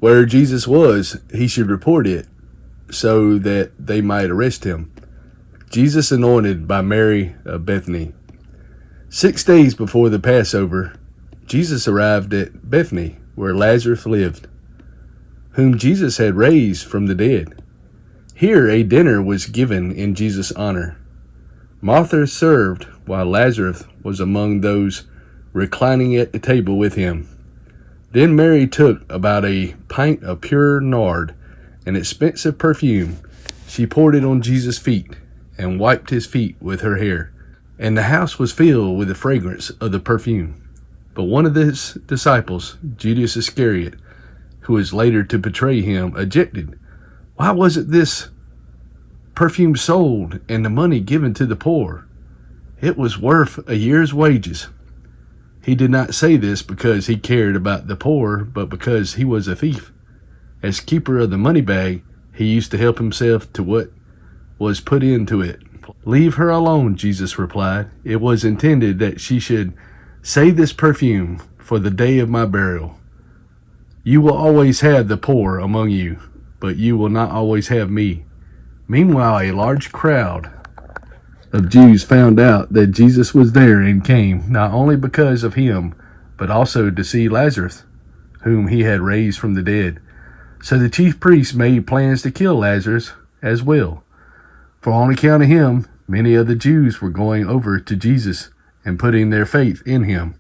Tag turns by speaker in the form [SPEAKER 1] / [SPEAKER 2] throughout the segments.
[SPEAKER 1] Where Jesus was, he should report it so that they might arrest him. Jesus anointed by Mary of Bethany. 6 days before the Passover, Jesus arrived at Bethany, where Lazarus lived, whom Jesus had raised from the dead. Here a dinner was given in Jesus' honor. Martha served, while Lazarus was among those reclining at the table with him. Then Mary took about a pint of pure nard, an expensive perfume. She poured it on Jesus' feet and wiped his feet with her hair. And the house was filled with the fragrance of the perfume. But one of his disciples, Judas Iscariot, who was later to betray him, objected. Why wasn't this perfume sold and the money given to the poor? It was worth a year's wages. He did not say this because he cared about the poor, but because he was a thief. As keeper of the money bag, he used to help himself to what was put into it. Leave her alone, Jesus replied. It was intended that she should save this perfume for the day of my burial. You will always have the poor among you, but you will not always have me. Meanwhile, a large crowd of Jews found out that Jesus was there and came, not only because of him, but also to see Lazarus, whom he had raised from the dead. So the chief priests made plans to kill Lazarus as well. For on account of him, many of the Jews were going over to Jesus and putting their faith in him.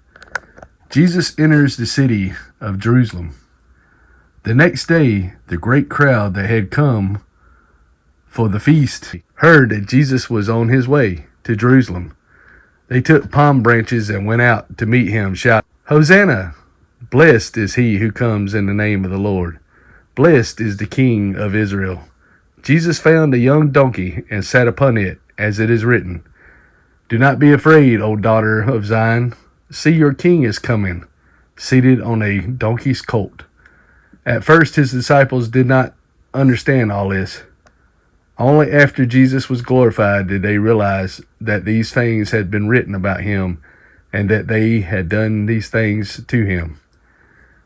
[SPEAKER 1] Jesus enters the city of Jerusalem. The next day, the great crowd that had come for the feast heard that Jesus was on his way to Jerusalem. They took palm branches and went out to meet him, shouting, Hosanna! Blessed is he who comes in the name of the Lord. Blessed is the King of Israel. Jesus found a young donkey and sat upon it, as it is written, Do not be afraid, O daughter of Zion. See, your king is coming, seated on a donkey's colt. At first his disciples did not understand all this. Only after Jesus was glorified did they realize that these things had been written about him and that they had done these things to him.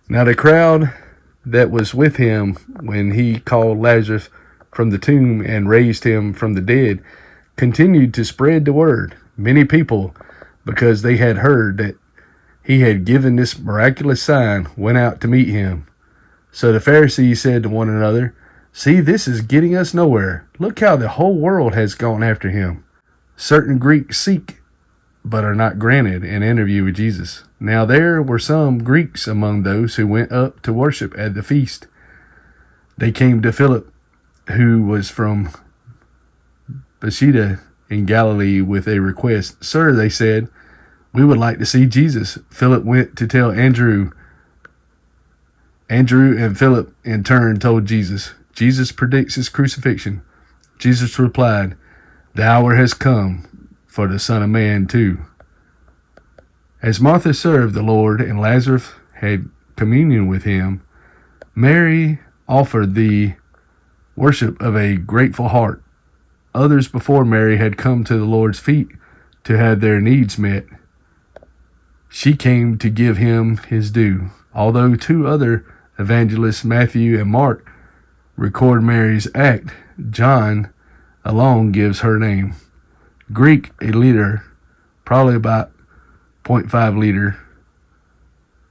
[SPEAKER 1] Now the crowd that was with him when he called Lazarus from the tomb and raised him from the dead continued to spread the word. Many people, because they had heard that he had given this miraculous sign, went out to meet him. So the Pharisees said to one another, See, this is getting us nowhere. Look how the whole world has gone after him. Certain Greeks seek, but are not granted, an interview with Jesus. Now there were some Greeks among those who went up to worship at the feast. They came to Philip, who was from Bethsaida in Galilee, with a request. Sir, they said, we would like to see Jesus. Philip went to tell Andrew. Andrew and Philip in turn told Jesus. Jesus predicts his crucifixion. Jesus replied, The hour has come for the Son of Man too. As Martha served the Lord and Lazarus had communion with him, Mary offered the worship of a grateful heart. Others before Mary had come to the Lord's feet to have their needs met. She came to give him his due, although two other evangelists, Matthew and Mark, record Mary's act. John alone gives her name. Greek, a liter, probably about 0.5 liter.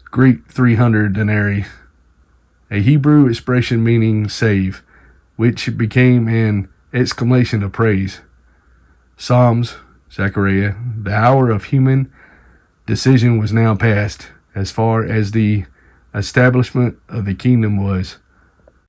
[SPEAKER 1] Greek, 300 denarii. A Hebrew expression meaning save, which became an exclamation of praise. Psalms, Zechariah, the hour of human decision was now past, as far as the establishment of the kingdom was.